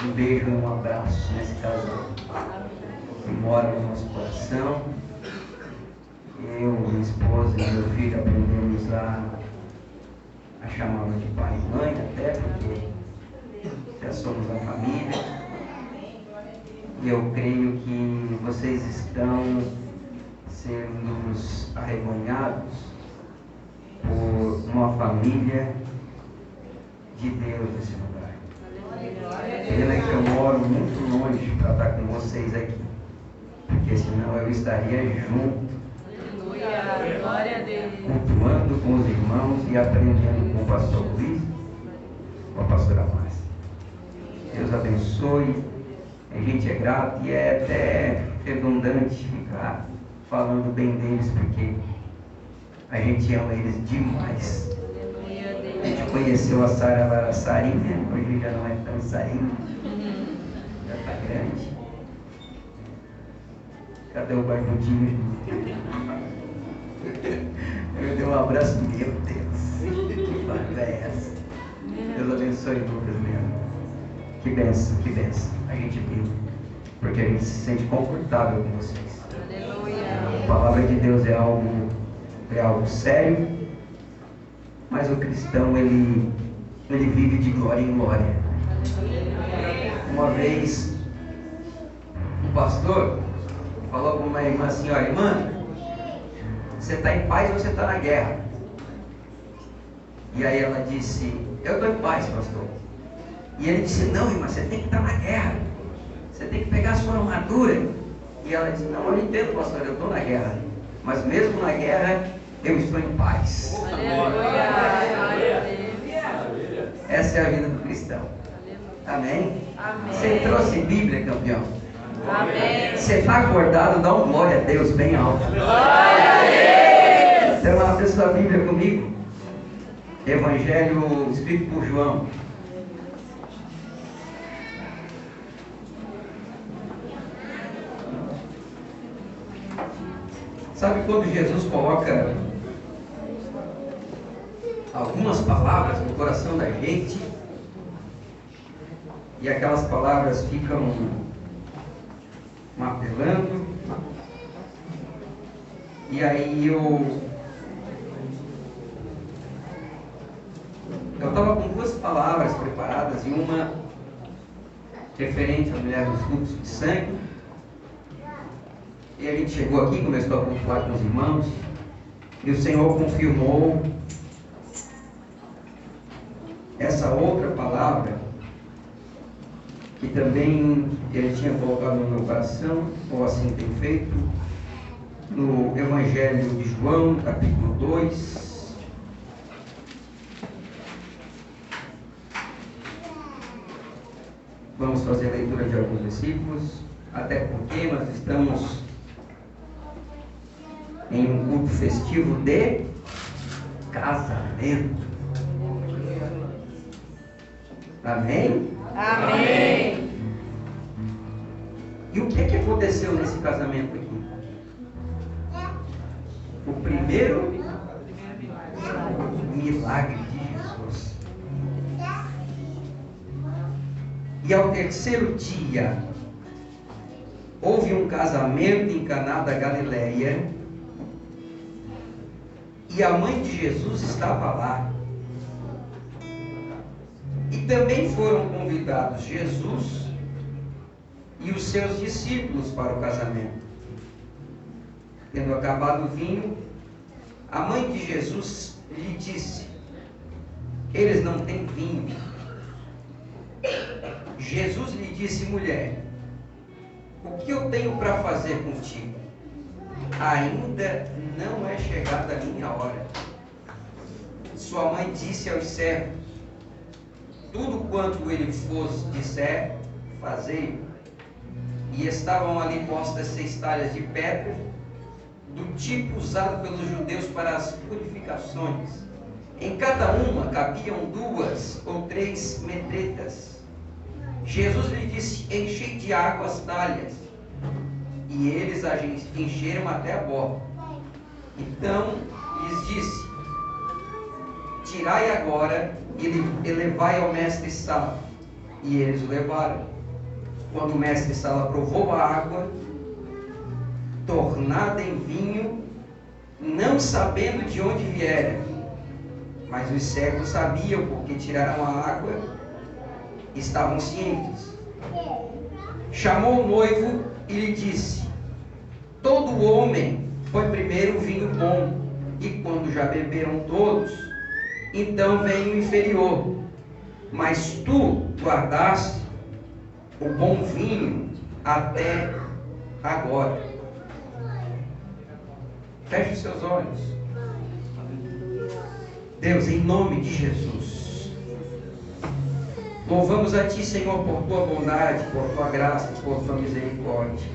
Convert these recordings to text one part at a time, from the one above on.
um beijo e um abraço nesse casal que mora no nosso coração. Eu, minha esposa e meu filho aprendemos a chamá-lo de pai e mãe, até porque já somos a família. E eu creio que vocês estão sendo arrebanhados por uma família de Deus nesse lugar. Pena que eu moro muito longe para estar com vocês aqui, porque senão eu estaria junto, cultuando com os irmãos e aprendendo com o pastor Luiz, com a pastora Márcia. Deus abençoe. A gente é grato e é até redundante ficar falando bem deles, porque a gente ama eles demais. A gente conheceu a Sara, ela era Sarinha, hoje já não é tão Sarinha, já está grande. Cadê o barbudinho? Eu dei um abraço, meu Deus, que banda é essa? Deus abençoe Lucas mesmo. Que benção, que benção. A gente viu, porque a gente se sente confortável com vocês. A palavra de Deus é algo sério, mas o cristão ele vive de glória em glória. Uma vez um pastor falou com uma irmã assim: olha, irmã, você está em paz ou você está na guerra? E aí ela disse: eu estou em paz, pastor. E ele disse: não, irmã, você tem que estar na guerra, você tem que pegar a sua armadura. E ela disse: não, eu entendo, pastor, eu estou na guerra, mas mesmo na guerra eu estou em paz. Essa é a vida do cristão. Amém? Você trouxe Bíblia, campeão? Amém. Você está acordado? Dá um glória a Deus bem alto. Glória a Deus. Então abre sua Bíblia comigo. Evangelho escrito por João. Sabe quando Jesus coloca algumas palavras no coração da gente e aquelas palavras ficam martelando, e aí eu estava com duas palavras preparadas, e uma referente à mulher do fluxo de sangue. E a gente chegou aqui, começou a cultuar com os irmãos, e o Senhor confirmou essa outra palavra, que também Ele tinha colocado no meu coração, ou assim tem feito, no Evangelho de João, capítulo 2. Vamos fazer a leitura de alguns versículos, até porque nós estamos em um culto festivo de casamento. Amém? Amém. E o que aconteceu nesse casamento aqui? O primeiro milagre de Jesus. E ao terceiro dia houve um casamento em Caná da Galileia, e a mãe de Jesus estava lá. E também foram convidados Jesus e os seus discípulos para o casamento. Tendo acabado o vinho, a mãe de Jesus lhe disse: eles não têm vinho. Jesus lhe disse: mulher, o que eu tenho para fazer contigo? Ainda não é chegada a minha hora. Sua mãe disse aos servos: tudo quanto ele vos disser, fazei. E estavam ali postas 6 talhas de pedra, do tipo usado pelos judeus para as purificações. Em cada uma cabiam 2 ou 3 medretas. Jesus lhe disse: enchei de água as talhas. E eles as encheram até a borda. Então lhes disse: tirai agora e levai ao mestre Sá. E eles o levaram. Quando o mestre Sala provou a água, tornada em vinho, não sabendo de onde viera, mas os cegos sabiam, porque tiraram a água, estavam cientes. Chamou o noivo e lhe disse: todo homem põe primeiro o vinho bom, e quando já beberam todos, então vem o inferior. Mas tu guardaste o bom vinho até agora. Feche os seus olhos. Deus, em nome de Jesus, louvamos a Ti, Senhor, por Tua bondade, por Tua graça, por Tua misericórdia.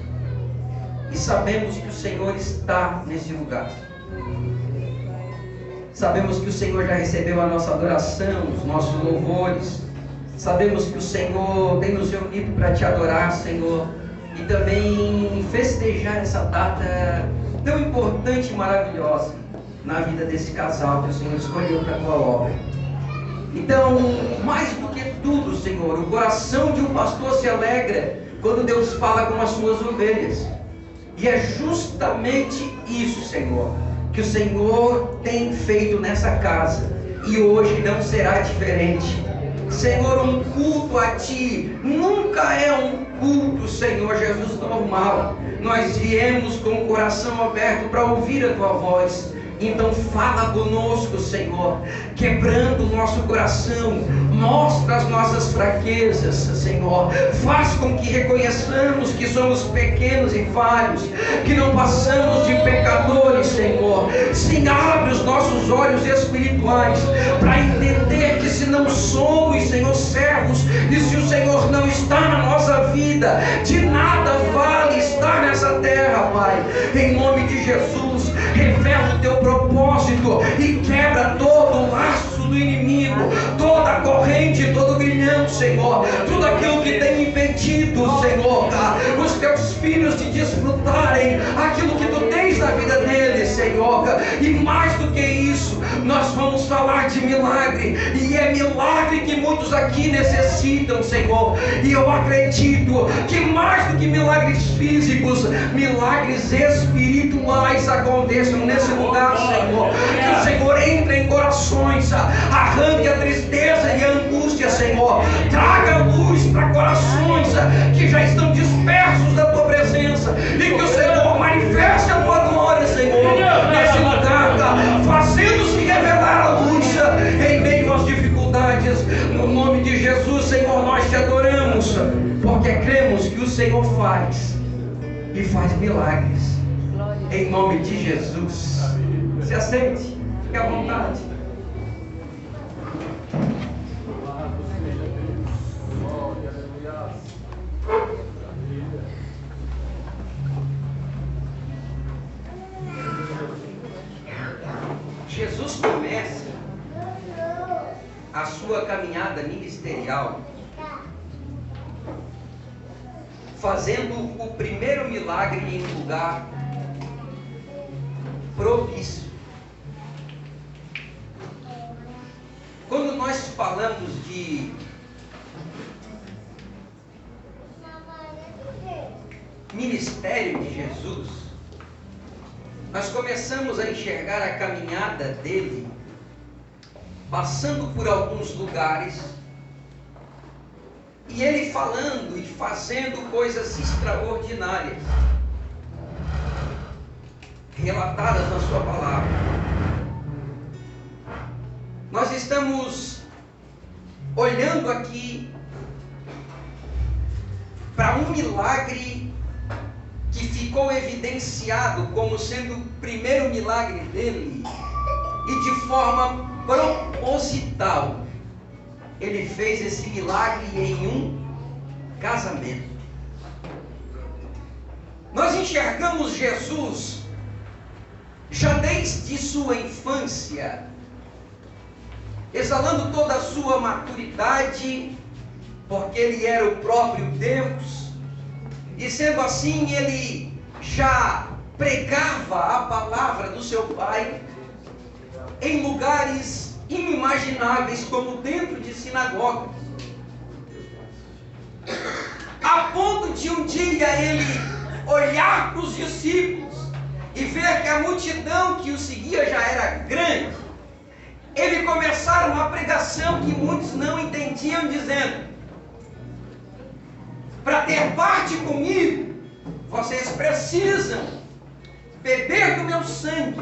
E sabemos que o Senhor está nesse lugar. Sabemos que o Senhor já recebeu a nossa adoração, os nossos louvores. Sabemos que o Senhor tem nos reunido para Te adorar, Senhor, e também festejar essa data tão importante e maravilhosa na vida desse casal que o Senhor escolheu para a Tua obra. Então, mais do que tudo, Senhor, o coração de um pastor se alegra quando Deus fala com as suas ovelhas. E é justamente isso, Senhor, que o Senhor tem feito nessa casa, e hoje não será diferente. Senhor, um culto a Ti nunca é um culto, Senhor Jesus, normal. Nós viemos com o coração aberto para ouvir a Tua voz. Então fala conosco, Senhor, quebrando o nosso coração, mostra as nossas fraquezas, Senhor, faz com que reconheçamos que somos pequenos e falhos, que não passamos de pecadores, Senhor. Sim, abre os nossos olhos espirituais para entender que se não somos, Senhor, servos, e se o Senhor não está na nossa vida, de nada vale estar nessa terra, Pai. Em nome de Jesus, revela o Teu propósito e quebra todo o laço do inimigo, toda a corrente, todo o grilhão, Senhor, tudo aquilo que tem impedido, Senhor, os Teus filhos de desfrutarem aquilo que Tu tens na vida deles, Senhor. E mais do que isso, nós vamos falar de milagre, e é milagre que muitos aqui necessitam, Senhor. E eu acredito que mais do que milagres físicos, milagres espirituais aconteçam nesse lugar, Senhor. Que o Senhor entre em corações, arranque a tristeza e a angústia, Senhor. Traga luz para corações que já estão dispersos da Tua presença, e que o Senhor manifeste a Tua glória, Senhor, nesse lugar, fazendo-se revelar a luz em meio às dificuldades. No nome de Jesus, Senhor, nós Te adoramos, porque cremos que o Senhor faz, e faz milagres, em nome de Jesus. Se aceite, fique à vontade. Jesus começa a sua caminhada ministerial fazendo o primeiro milagre em um lugar propício. Quando nós falamos de ministério de Jesus, nós começamos a enxergar a caminhada dele, passando por alguns lugares, e ele falando e fazendo coisas extraordinárias, relatadas na sua palavra. Nós estamos olhando aqui para um milagre que ficou evidenciado como sendo o primeiro milagre dele, e de forma proposital ele fez esse milagre em um casamento. Nós enxergamos Jesus já desde sua infância, exalando toda a sua maturidade, porque ele era o próprio Deus, e sendo assim ele já pregava a palavra do seu Pai em lugares inimagináveis, como dentro de sinagogas, a ponto de um dia ele olhar para os discípulos e ver que a multidão que o seguia já era grande, ele começar uma pregação que muitos não entendiam, dizendo: para ter parte comigo, vocês precisam beber do meu sangue,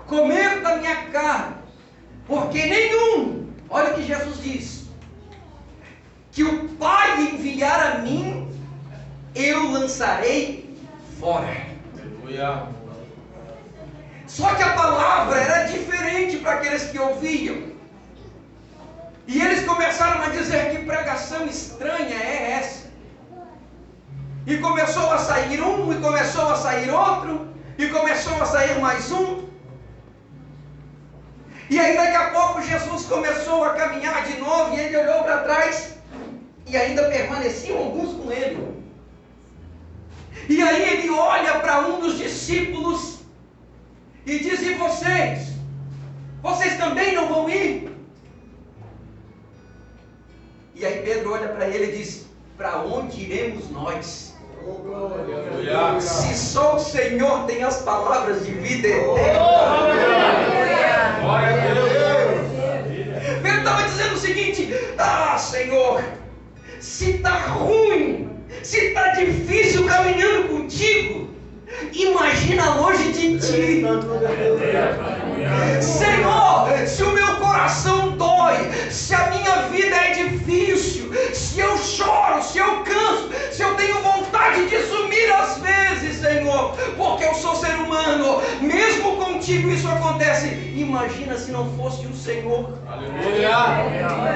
comer da minha carne, porque nenhum, olha o que Jesus diz, que o Pai enviar a mim, eu lançarei fora. Aleluia. Só que a palavra era diferente para aqueles que ouviam. E eles começaram a dizer: que pregação estranha é essa? E começou a sair um, e começou a sair outro, e começou a sair mais um. E aí daqui a pouco Jesus começou a caminhar de novo, e ele olhou para trás, e ainda permaneciam alguns com ele. E aí ele olha para um dos discípulos e diz: e vocês? Vocês também não vão ir? E aí Pedro olha para ele e diz: para onde iremos nós? Se só o Senhor tem as palavras de vida eterna. Pedro estava dizendo o seguinte: ah, Senhor, se está ruim, se está difícil caminhando contigo, imagina longe de ti. Senhor, se o meu coração dói, se a minha vida é difícil, se eu choro, se eu canso, se eu tenho vontade de sumir às vezes, Senhor, porque eu sou ser humano, mesmo contigo isso acontece, imagina se não fosse o Senhor. Aleluia.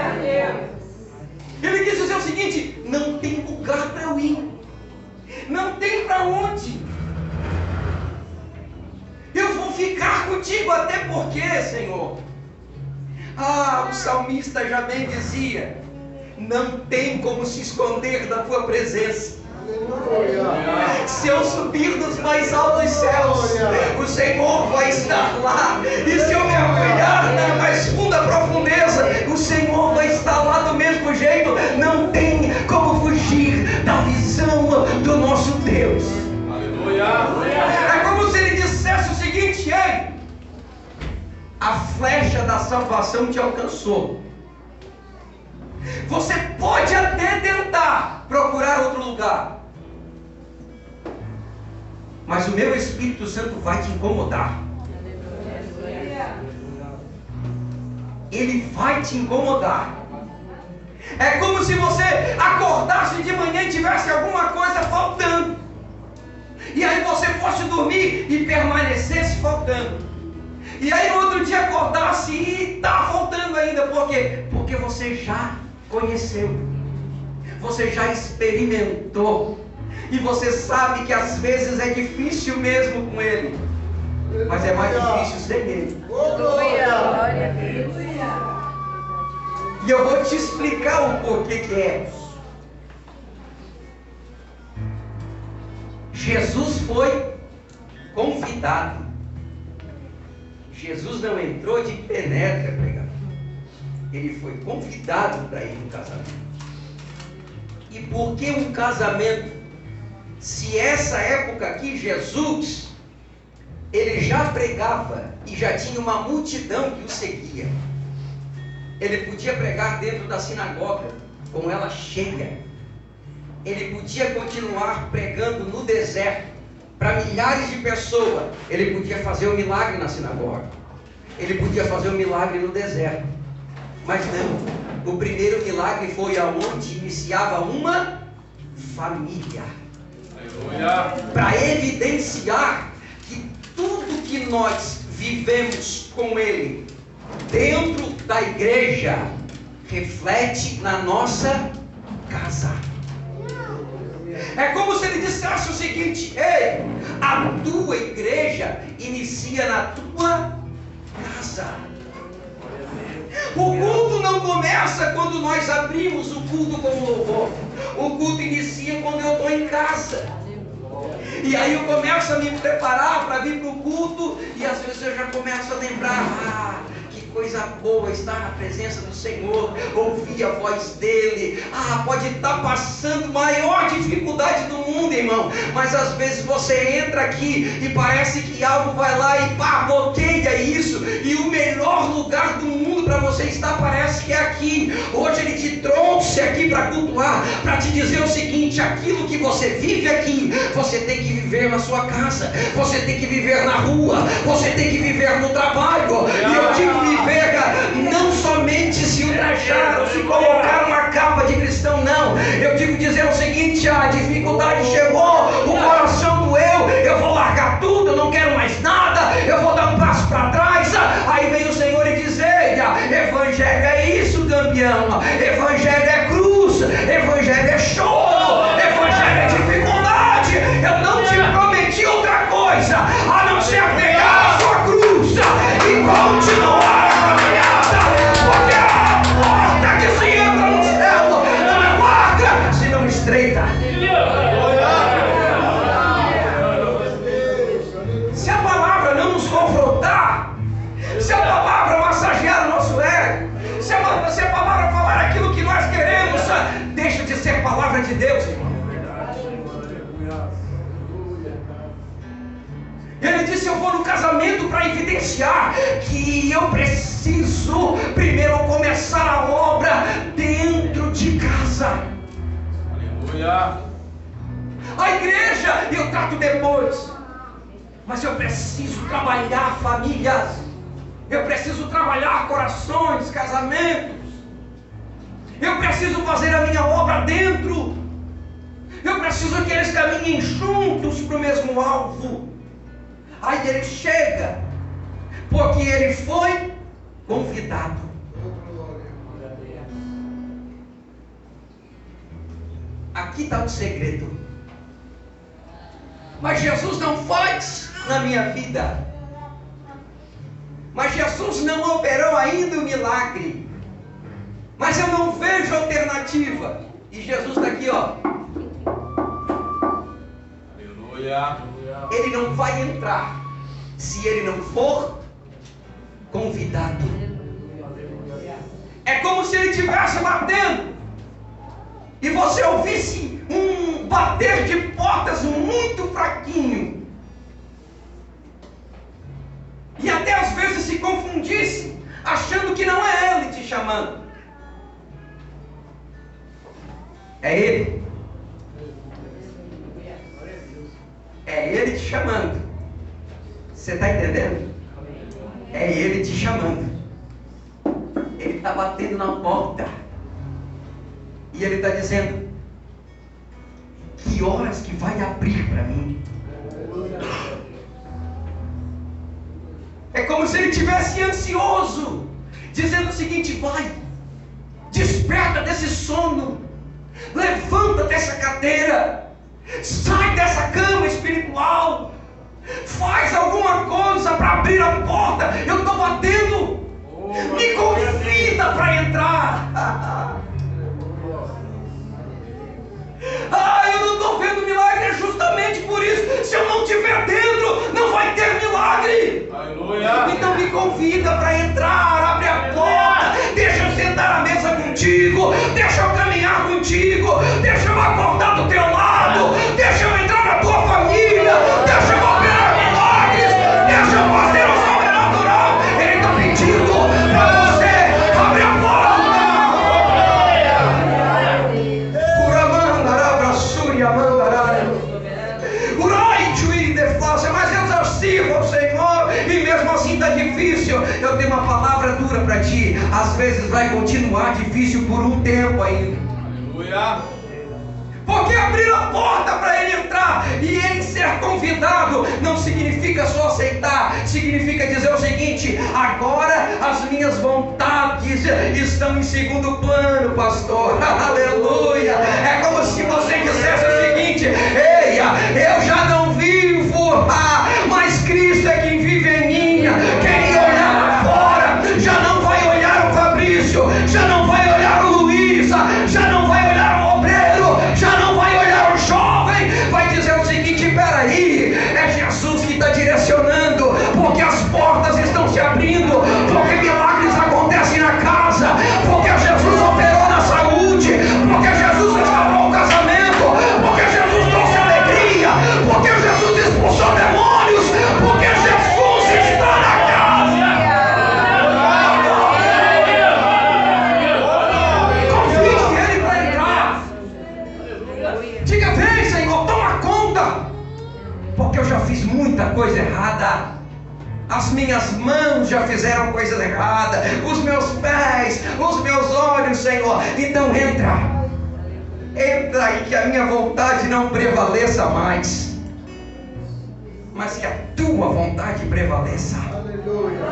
Ele quis dizer o seguinte: não tem lugar para eu ir, não tem para onde. Eu vou ficar contigo, até porque, Senhor, o salmista já bem dizia: não tem como se esconder da tua presença. Se eu subir nos mais altos céus, o Senhor vai estar lá. E se eu mergulhar na mais funda profundeza, o Senhor vai estar lá do mesmo jeito. Não tem como fugir da visão do nosso Deus. É como se ele dissesse o seguinte: ei, a flecha da salvação te alcançou. Você pode até tentar procurar outro lugar, mas o meu Espírito Santo vai te incomodar. Ele vai te incomodar. É como se você acordasse de manhã e tivesse alguma coisa faltando, e aí você fosse dormir e permanecesse faltando. E aí no outro dia acordasse e está faltando ainda. Por quê? Porque você já conheceu, você já experimentou, e você sabe que às vezes é difícil mesmo com Ele, mas é mais difícil sem Ele. E eu vou te explicar o porquê que é. Jesus foi convidado. Jesus não entrou de penetra, pregador. Ele foi convidado para ir no casamento. E por que um casamento? Se essa época aqui Jesus, ele já pregava e já tinha uma multidão que o seguia. Ele podia pregar dentro da sinagoga com ela cheia. Ele podia continuar pregando no deserto para milhares de pessoas. Ele podia fazer um milagre na sinagoga. Ele podia fazer um milagre no deserto. Mas não. O primeiro milagre foi aonde iniciava uma família. Para evidenciar que tudo que nós vivemos com Ele dentro da igreja reflete na nossa casa. É como se ele dissesse o seguinte: ei, a tua igreja inicia na tua casa. O culto não começa quando nós abrimos o culto com louvor. O culto inicia quando eu estou em casa. E aí eu começo a me preparar para vir para o culto, e às vezes eu já começo a lembrar: que coisa boa estar na presença do Senhor, ouvir a voz dele. Pode estar passando maior dificuldade irmão, mas às vezes você entra aqui e parece que algo vai lá e pá, bloqueia isso, e o melhor lugar do mundo para você estar parece que é aqui. Hoje Ele te trouxe aqui para cultuar, para te dizer o seguinte: aquilo que você vive aqui, você tem que viver na sua casa, você tem que viver na rua, você tem que viver no trabalho. E eu digo viver, não somente se ultrajar ou se colocar uma capa de cristão, não. Eu digo dizer o seguinte: a dificuldade chegou, o coração doeu, eu vou largar tudo, eu não quero mais nada, eu vou dar um passo para trás. Aí vem o Senhor e diz: evangelho é isso, campeão, evangelho é cruz, evangelho é choro, evangelho é dificuldade. Eu não te prometi outra coisa a não ser pegar a sua cruz e continuar a caminhada, porque a porta que se entra no céu não é larga, senão estreita. Se a palavra não nos confrontar, se a palavra massagear o nosso ego, se a palavra falar aquilo que nós queremos, deixa de ser palavra de Deus, irmão. Ele disse: eu vou no casamento para evidenciar que eu preciso primeiro começar a obra dentro de casa. Aleluia. A igreja eu trato depois, mas eu preciso trabalhar famílias, eu preciso trabalhar corações, casamentos, eu preciso fazer a minha obra dentro, eu preciso que eles caminhem juntos para o mesmo alvo. Aí ele chega, porque ele foi convidado. Aqui está o segredo. Mas Jesus não faz na minha vida. Mas Jesus não operou ainda o milagre. Mas eu não vejo alternativa. E Jesus está aqui, ó. Aleluia. Ele não vai entrar se ele não for convidado. É como se ele estivesse batendo e você ouvisse um bater de portas muito fraquinho, e até às vezes se confundisse, achando que não é ele te chamando. É ele. É ele te chamando. Você está entendendo? É ele te chamando. Ele está batendo na porta. E ele está dizendo: que horas que vai abrir para mim? É como se ele estivesse ansioso, dizendo o seguinte: vai, desperta desse sono, levanta dessa cadeira, sai dessa cama espiritual, faz alguma coisa para abrir a porta. Eu estou batendo, me convida para entrar. Eu não estou vendo milagre, é justamente por isso. Se eu não estiver dentro, não vai ter milagre. Aleluia. Então me convida para entrar, abre a porta, deixa eu sentar à mesa contigo, deixa eu caminhar contigo, deixa eu acordar do teu lado, deixa eu entrar na tua família, deixa eu operar milagres, deixa eu fazer o sobrenatural. Ele está pedindo para você abrir a porta. Mas eu sirvo ao Senhor e mesmo assim está difícil. Eu tenho uma palavra dura para ti: às vezes vai continuar difícil por um tempo ainda. Aleluia. Porque abrir a porta para ele entrar e ele ser convidado não significa só aceitar, significa dizer o seguinte: agora as minhas vontades estão em segundo plano, pastor. Aleluia. É como se você dissesse o seguinte: ei, eu já não vivo, mas Cristo é quem vive em mim. Quem olhar lá fora já não vai olhar o Fabrício, já não vai olhar o Luiz, já não vai olhar o obreiro, já não vai olhar o jovem. Vai dizer o seguinte: peraí, é Jesus que está direcionando, porque as portas estão se abrindo, porque milagres acontecem na casa, porque Jesus operou na saúde, porque Jesus restaurou muita coisa errada. As minhas mãos já fizeram coisas erradas, os meus pés, os meus olhos, Senhor. Então entra e que a minha vontade não prevaleça mais, mas que a tua vontade prevaleça. Aleluia.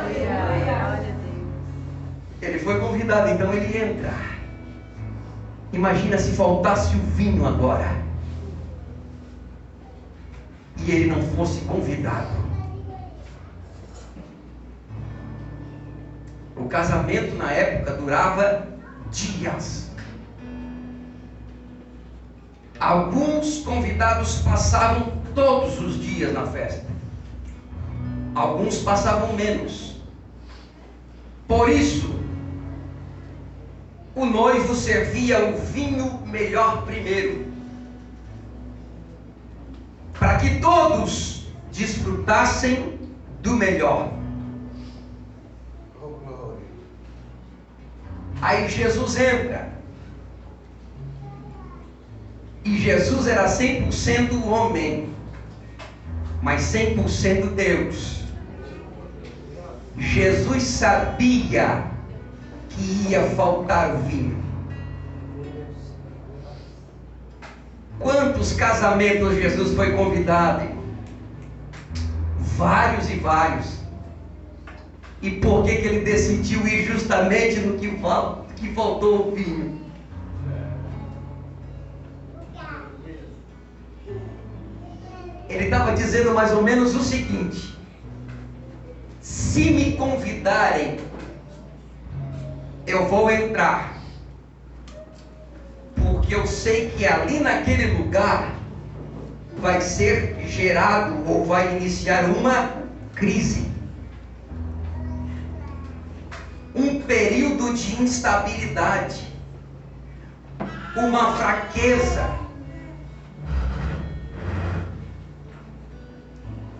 Ele foi convidado, então ele entra. Imagina se faltasse o vinho agora e ele não fosse convidado. O casamento na época durava dias. Alguns convidados passavam todos os dias na festa. Alguns passavam menos. Por isso, o noivo servia o vinho melhor primeiro, para que todos desfrutassem do melhor. Aí Jesus entra. E Jesus era 100% homem, mas 100% Deus. Jesus sabia que ia faltar o vinho. Quantos casamentos Jesus foi convidado? Vários e vários. E por que ele decidiu ir justamente no que faltou o vinho? Ele estava dizendo mais ou menos o seguinte: se me convidarem, eu vou entrar, porque eu sei que ali naquele lugar vai ser gerado ou vai iniciar uma crise, um período de instabilidade, uma fraqueza.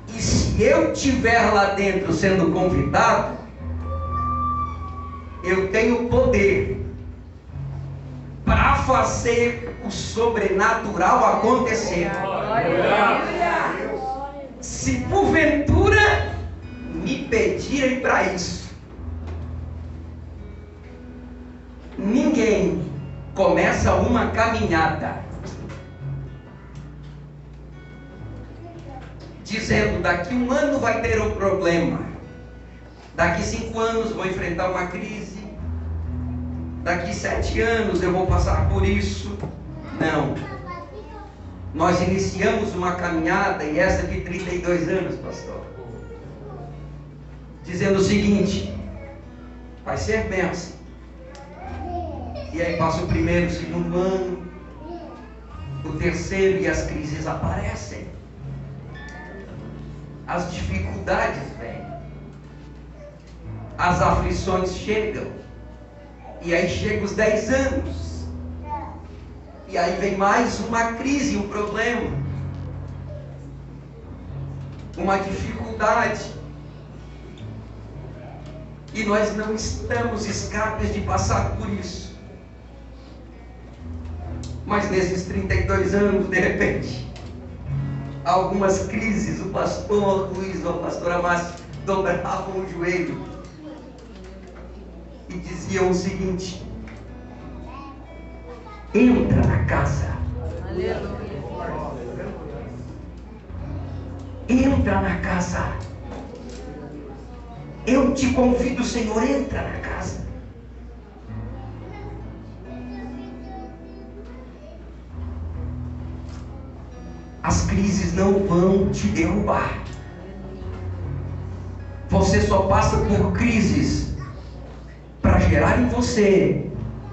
E se eu estiver lá dentro sendo convidado, eu tenho poder para fazer o sobrenatural acontecer. Se porventura me pedirem para isso, ninguém começa uma caminhada dizendo: daqui 1 ano vai ter um problema, daqui 5 anos vou enfrentar uma crise, daqui 7 anos eu vou passar por isso. Não. Nós iniciamos uma caminhada, e essa de 32 anos, pastor, dizendo o seguinte: vai ser bênção. E aí passa o 1º, o 2º ano, o 3º, e as crises aparecem. As dificuldades vêm, as aflições chegam, e aí chega os 10 anos, e aí vem mais uma crise, um problema, uma dificuldade, e nós não estamos escapes de passar por isso. Mas nesses 32 anos, de repente, algumas crises, o pastor Luiz ou a pastora Márcia dobravam o joelho e diziam o seguinte: entra na casa. Aleluia. Entra na casa. Eu te convido, Senhor, entra na casa. As crises não vão te derrubar. Você só passa por crises para gerar em você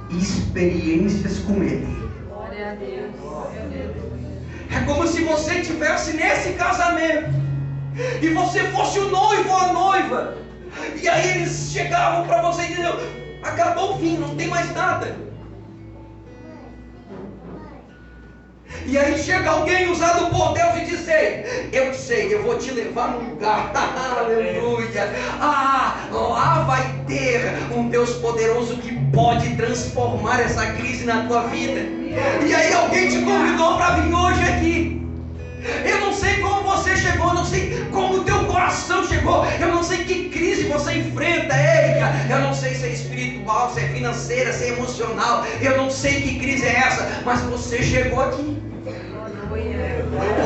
experiências com Ele. Glória a Deus. É como se você estivesse nesse casamento e você fosse o noivo ou a noiva, e aí eles chegavam para você e diziam: acabou o vinho, não tem mais nada. E aí chega alguém usado por Deus e diz: eu sei, eu vou te levar num lugar, aleluia, lá vai ter um Deus poderoso que pode transformar essa crise na tua vida. E aí alguém te convidou para vir hoje aqui. Eu não sei como você chegou chegou, eu não sei como o teu coração chegou, eu não sei que crise você enfrenta, Érica, eu não sei se é espiritual, se é financeira, se é emocional, eu não sei que crise é essa, mas você chegou aqui.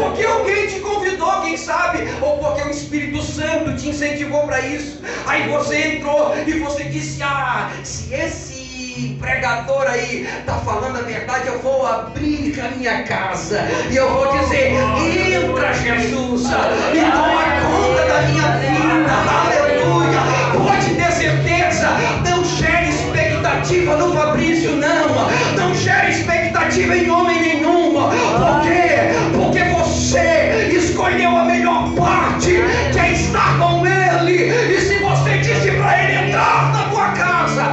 Porque alguém te convidou, quem sabe, ou porque o Espírito Santo te incentivou para isso. Aí você entrou e você disse: ah, se esse pregador aí está falando a verdade, eu vou abrir a minha casa e eu vou dizer: entra, Jesus, e toma conta da minha vida. Aleluia. Pode ter certeza, não gere expectativa no Fabrício, não gere expectativa em homem nenhum. Por quê? Porque você escolheu a melhor parte, que é estar com Ele. E se você disse para Ele entrar na tua casa,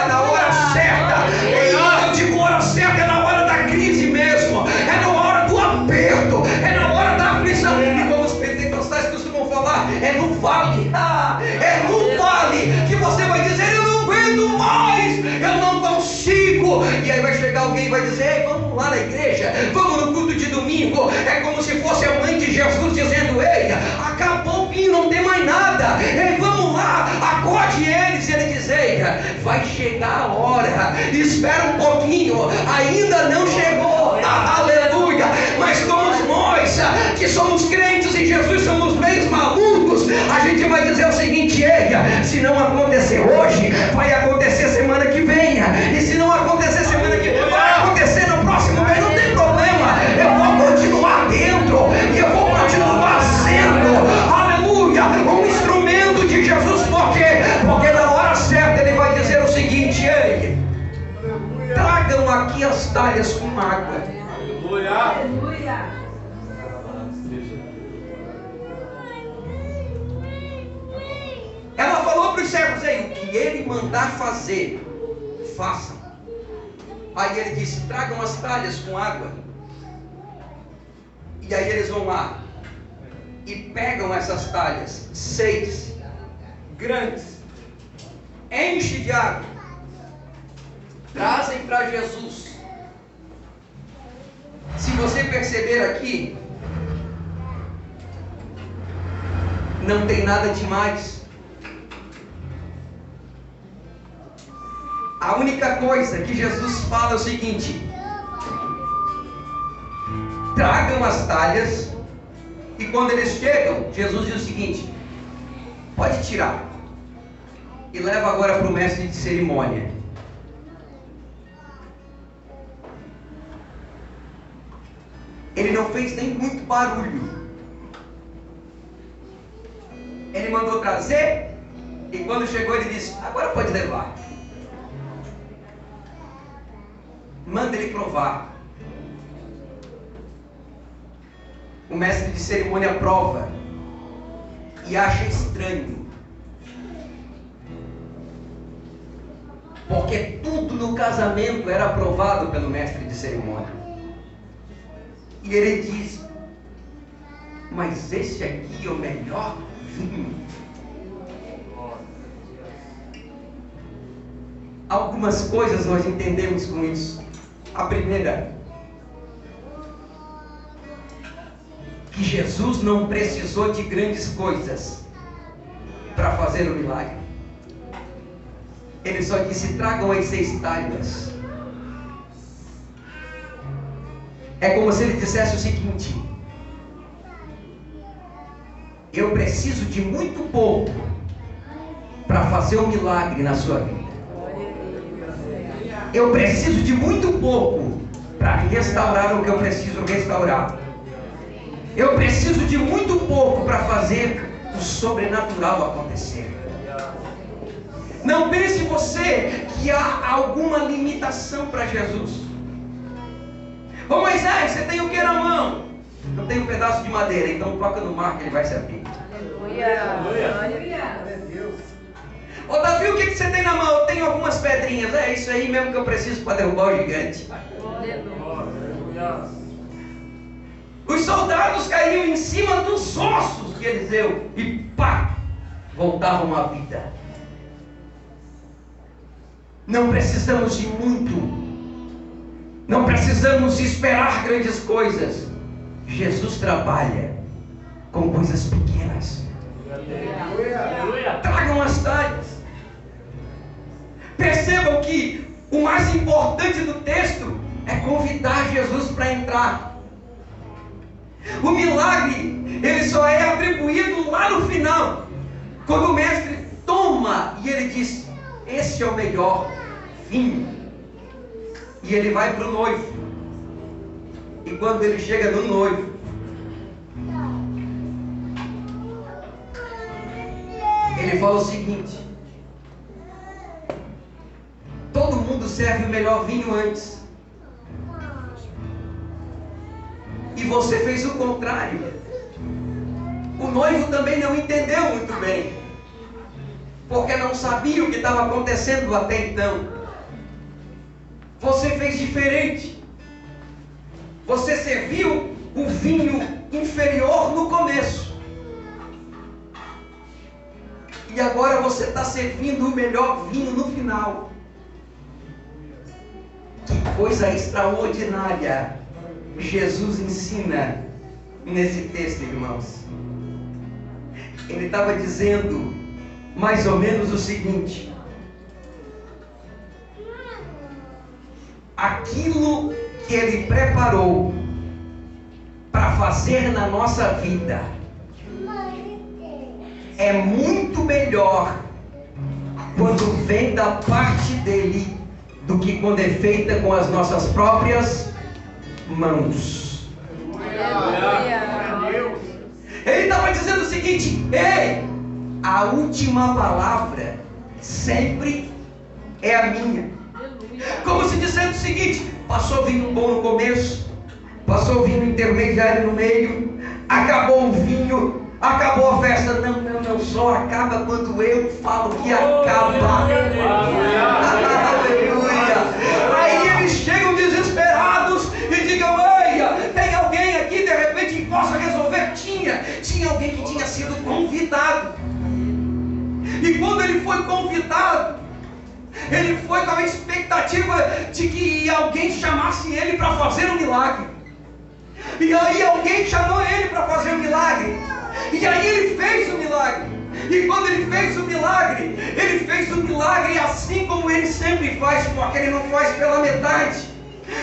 na hora certa, eu digo hora certa, é na hora da crise mesmo, é na hora do aperto, é na hora da aflição. E como os pentecostais costumam falar, é no vale, é no vale que você vai dizer: eu não aguento mais, eu não consigo. E aí vai chegar alguém e vai dizer: ei, vamos lá na igreja, vamos no culto de domingo. É como se fosse a mãe de Jesus dizendo: ei, acabou o vinho, não tem mais nada, ei, vamos lá, acorde eles. E ele diz: ei, vai chegar a hora, espera um pouquinho, ainda não chegou. Aleluia. Mas como nós que somos crentes em Jesus somos meio malucos, a gente vai dizer o seguinte: ei, se não acontecer hoje, vai acontecer semana que vem, e se não acontecer semana que vem, vai acontecer no próximo mês. Não tem problema, eu vou continuar dentro e eu vou continuar sendo, aleluia, um instrumento de Jesus. Por quê? Porque na hora certa Ele vai dizer o seguinte: ei, tragam aqui as talhas com água. Aleluia. Ela falou para os servos: ei, o que Ele mandar fazer, façam. Aí Ele disse: tragam as talhas com água. E aí eles vão lá e pegam essas talhas, 6 grandes, enche de água, trazem para Jesus. Se você perceber aqui, não tem nada demais. A única coisa que Jesus fala é o seguinte: tragam as talhas. E quando eles chegam, Jesus diz o seguinte: pode tirar e leva agora para o mestre de cerimônia. Ele não fez nem muito barulho. Ele mandou trazer, e quando chegou ele disse: agora pode levar. Manda ele provar. O mestre de cerimônia prova e acha estranho, porque tudo no casamento era aprovado pelo mestre de cerimônia. E ele diz: mas esse aqui é o melhor vinho. Algumas coisas nós entendemos com isso. A primeira, que Jesus não precisou de grandes coisas para fazer o milagre. Ele só disse: tragam as 6 talhas. É como se ele dissesse o seguinte: eu preciso de muito pouco para fazer um milagre na sua vida. Eu preciso de muito pouco para restaurar o que eu preciso restaurar. Eu preciso de muito pouco para fazer o sobrenatural acontecer. Não pense você que há alguma limitação para Jesus. Ô Moisés, você tem o que na mão? Eu tenho um pedaço de madeira, então toca no mar que ele vai se abrir. Aleluia. Ô Davi, o que você tem na mão? Eu tenho algumas pedrinhas. É isso aí mesmo que eu preciso para derrubar o gigante. Os soldados caíam em cima dos ossos de Eliseu e pá, voltavam à vida. Não precisamos de muito. Não precisamos esperar grandes coisas. Jesus trabalha com coisas pequenas. Tragam as talhas. Percebam que o mais importante do texto é convidar Jesus para entrar. O milagre, ele só é atribuído lá no final, quando o mestre toma e ele diz: esse é o melhor vinho. E ele vai para o noivo. E quando ele chega no noivo, ele fala o seguinte: todo mundo serve o melhor vinho antes, e você fez o contrário. O noivo também não entendeu muito bem, porque não sabia o que estava acontecendo até então. Você fez diferente. Você serviu o vinho inferior no começo, e agora você está servindo o melhor vinho no final. Que coisa extraordinária Jesus ensina nesse texto, irmãos. Ele estava dizendo mais ou menos o seguinte: aquilo que Ele preparou para fazer na nossa vida é muito melhor quando vem da parte dele do que quando é feita com as nossas próprias mãos. Ele estava dizendo o seguinte: ei, a última palavra sempre é a minha. Como se dizendo o seguinte: passou vinho bom no começo, passou vinho intermediário no meio, acabou o vinho, acabou a festa. Não, só acaba quando eu falo que acaba. Aleluia. Aí eles chegam desesperados e digam: olha, tem alguém aqui de repente que possa resolver? Tinha alguém que tinha sido convidado. E quando ele foi convidado, ele foi com a expectativa de que alguém chamasse ele para fazer um milagre. E aí alguém chamou ele para fazer um milagre. E aí ele fez o milagre. E quando ele fez o milagre assim como ele sempre faz, porque ele não faz pela metade.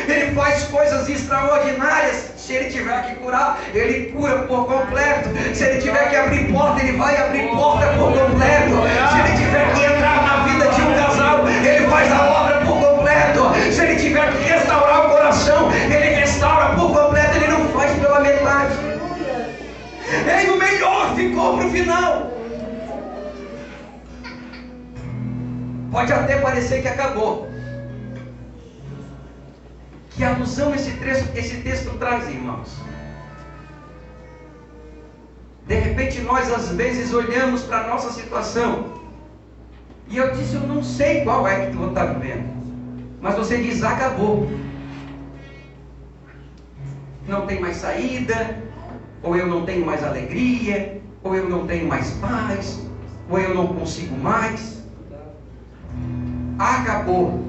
Ele faz coisas extraordinárias. Se ele tiver que curar, ele cura por completo. Se ele tiver que abrir porta, ele vai abrir porta por completo. Se ele tiver que entrar na vida de um casal, ele faz a obra por completo. Se ele tiver que restaurar o coração, ele restaura por completo. Ele não faz pela metade. E o melhor ficou para o final. Pode até parecer que acabou. Que alusão esse texto traz, irmãos? De repente nós às vezes olhamos para a nossa situação, e eu disse: eu não sei qual é que tu está vivendo, mas você diz: acabou. Não tem mais saída, ou eu não tenho mais alegria, ou eu não tenho mais paz, ou eu não consigo mais. Acabou.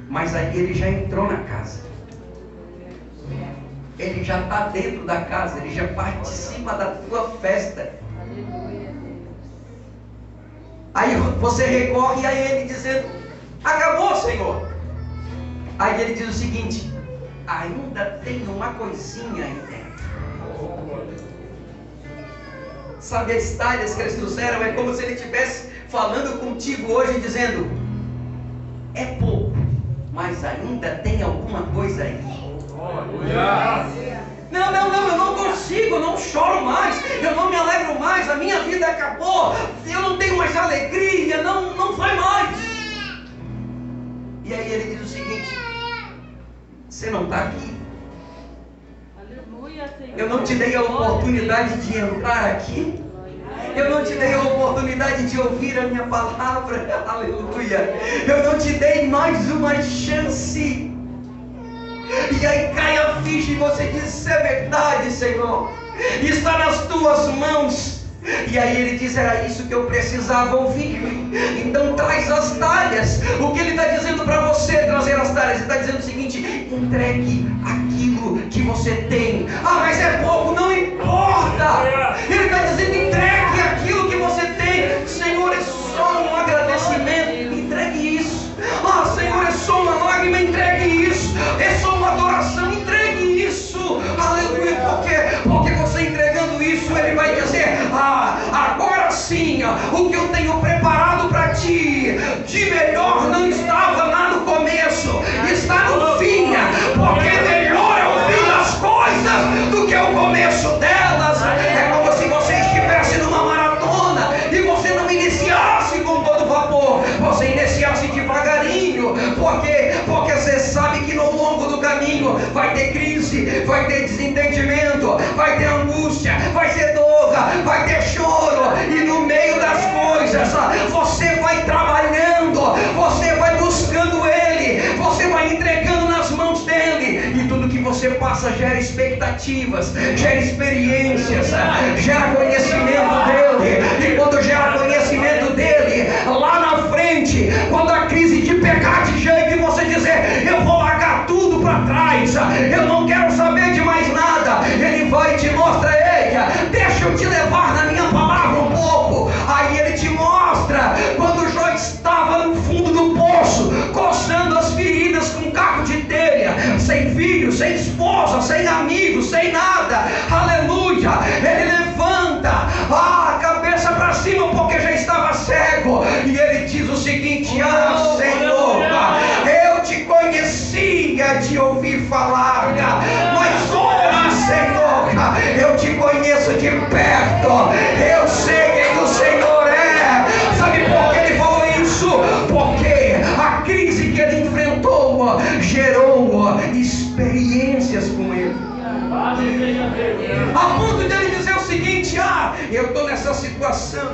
Mas aí ele já entrou na casa. Ele já está dentro da casa. Ele já participa da tua festa. Aí você recorre a ele dizendo: acabou, Senhor. Aí ele diz o seguinte: ainda tem uma coisinha aí dentro. Sabe as talhas que eles trouxeram? É como se ele estivesse falando contigo hoje, dizendo: é pouco, mas ainda tem alguma coisa aí. Não, eu não consigo, eu não choro mais, eu não me alegro mais, a minha vida acabou, eu não tenho mais alegria, não vai mais. E aí ele diz o seguinte: você não está aqui. Eu não te dei a oportunidade de entrar aqui. Eu não te dei a oportunidade de ouvir a minha palavra. Aleluia. Eu não te dei mais uma chance. E aí cai a ficha e você diz: isso é verdade, Senhor. Está nas tuas mãos. E aí ele diz: era isso que eu precisava ouvir. Então traz as talhas. O que ele está dizendo para você trazer as talhas? Ele está dizendo o seguinte: entregue aquilo que você tem. Ah, mas é pouco. Não importa. começo delas é como se você estivesse numa maratona e você não iniciasse com todo vapor, você iniciasse devagarinho. Por quê? Porque você sabe que no longo do caminho vai ter crise, vai ter desentendimento, vai ter angústia, vai ter dor, vai ter choro, e no meio das coisas você vai trabalhando, você vai buscando Ele, você vai entregando nas mãos dEle, e tudo que você passa gera expectativas, gera experiências, gera conhecimento dEle. E quando gera conhecimento dEle, lá na frente, quando a crise te pegar de jeito e você dizer: eu vou largar tudo para trás, eu não quero saber de mais nada, Ele vai e te mostra: ei, deixa eu te levar na minha palavra um pouco. Aí Ele te mostra quando Jó estava no fundo do poço, coçando as feridas com caco de telha, sem filho, sem esposa, sem amigos, sem nada. Aleluia! Ele levanta a cabeça para cima porque já estava cego, e ele diz o seguinte: ah, Senhor, eu te conhecia de ouvir falar, mas hoje, Senhor, eu te conheço de perto, eu sei quem o Senhor é. Sabe por que ele falou isso? Porque a crise que ele enfrentou gerou experiências com ele, a ponto de ele dizer o seguinte: ah, eu estou nessa situação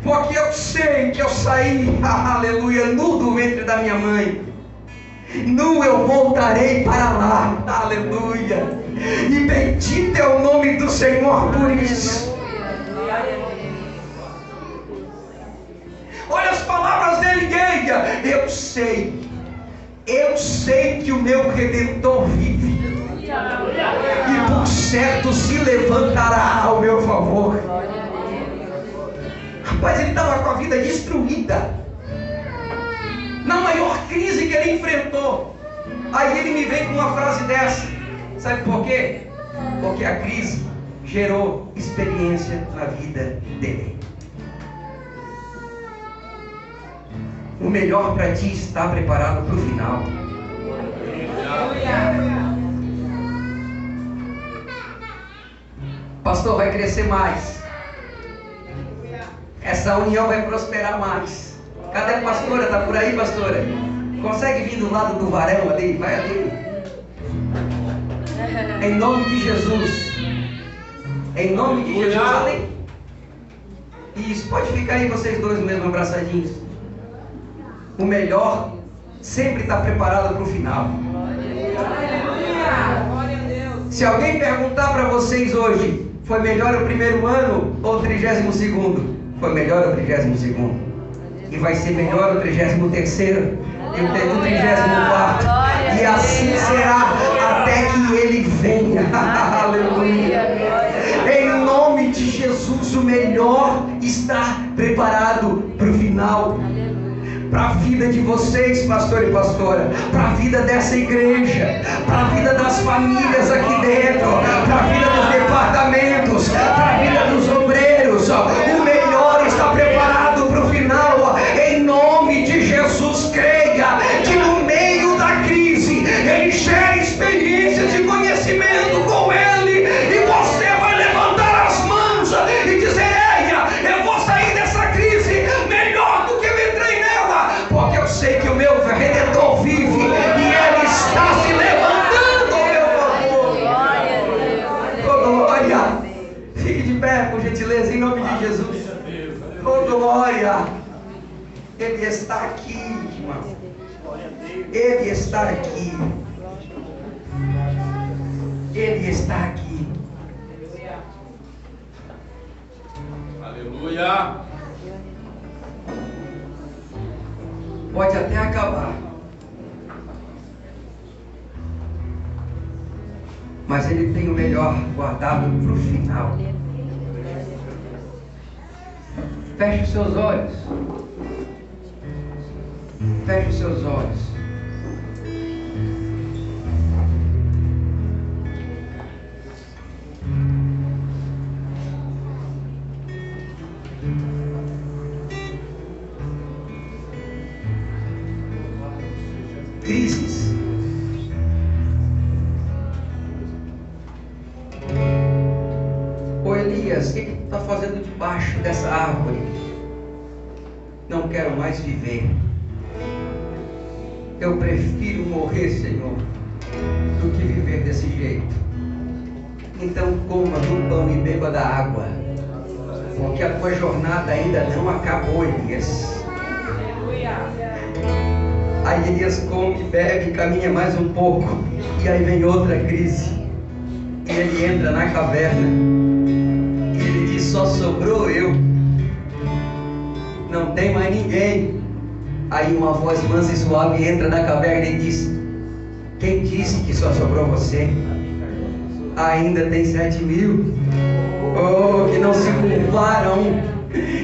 porque eu sei que eu saí, aleluia, nu do ventre da minha mãe, nu eu voltarei para lá, aleluia, e bendito é o nome do Senhor por isso. Olha as palavras dele: eu sei que o meu Redentor vive, e por certo se levantará ao meu favor. Rapaz, ele estava com a vida destruída, na maior crise que ele enfrentou. Aí ele me vem com uma frase dessa. Sabe por quê? Porque a crise gerou experiência na vida dele. O melhor para ti está preparado para o final. Pastor, vai crescer mais, essa união vai prosperar mais. Cadê a pastora? Está por aí, pastora? Consegue vir do lado do varão ali? Vai ali. Em nome de Jesus. Em nome de Jesus. Ali. Isso, pode ficar aí vocês dois mesmo abraçadinhos. O melhor sempre está preparado para o final. Se alguém perguntar para vocês hoje: foi melhor o primeiro ano ou o 32º? Foi melhor o 32º. E vai ser melhor o 33º e o 34º. E assim será até que Ele venha. Aleluia. Em nome de Jesus, o melhor está preparado para o final. Para a vida de vocês, pastor e pastora, para a vida dessa igreja, para a vida das famílias aqui dentro, para a vida dos departamentos, para a vida dos obreiros, o melhor está preparado para o final. Em nome de Jesus, creia que no meio da crise Ele gera experiências de conhecimento com Ele, e você vai levantar as mãos e dizer: ei, eu vou sair dessa crise melhor do que eu entrei nela, porque eu sei que o meu Redentor vive e Ele está se levantando ao meu favor. Oh, glória! Fique de pé, por gentileza, em nome de Jesus. Oh, glória! Ele está aqui, irmão. Ele está aqui. Ele está aqui. Aleluia. Pode até acabar, mas Ele tem o melhor guardado para o final. Feche os seus olhos. Feche os seus olhos. Crises Elias, o que tu está fazendo debaixo dessa árvore? Não quero mais viver. Eu prefiro morrer, Senhor, do que viver desse jeito. Então coma do pão e beba da água, porque a tua jornada ainda não acabou, Elias. Aí Elias come, bebe, caminha mais um pouco, e aí vem outra crise. E ele entra na caverna e ele diz: só sobrou eu, não tem mais ninguém. Aí uma voz mansa e suave entra na caverna e diz: quem disse que só sobrou você? Ainda tem 7.000, que não se curvaram.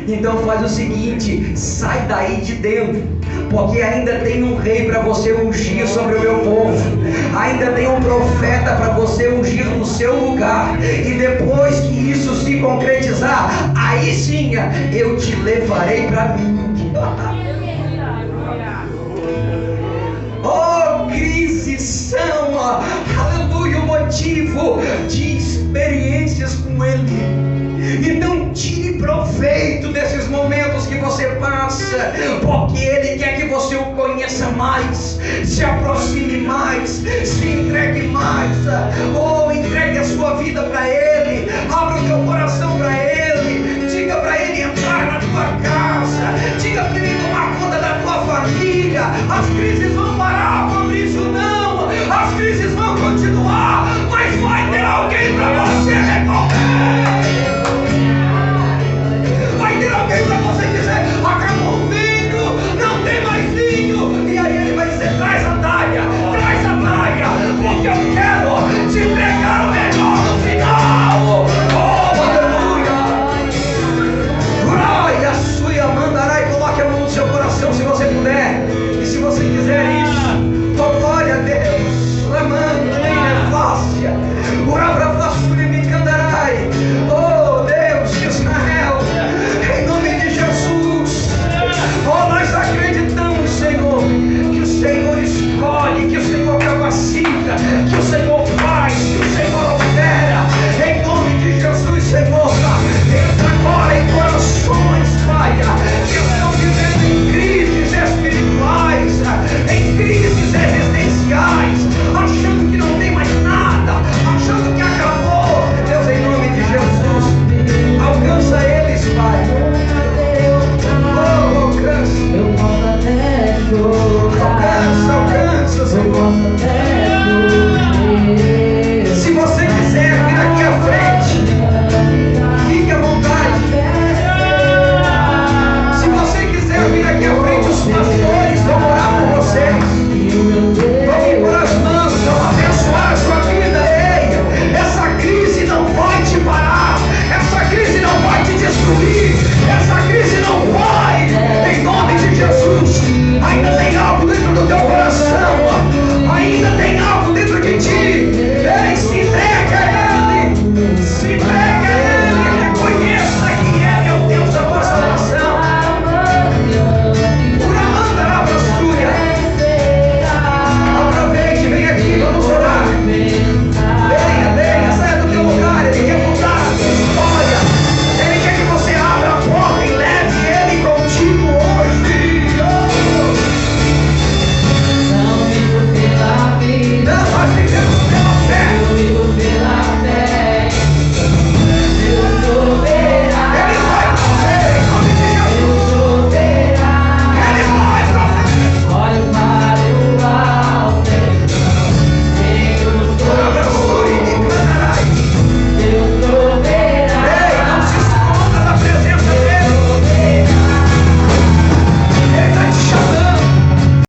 Então faz o seguinte: sai daí de dentro, porque ainda tem um rei para você ungir sobre o meu povo, ainda tem um profeta para você ungir no seu lugar, e depois que isso se concretizar, aí sim eu te levarei para mim. Crises são, aleluia, o motivo de experiências com Ele. Então tire proveito desses momentos que você passa, porque Ele quer que você o conheça mais, se aproxime mais.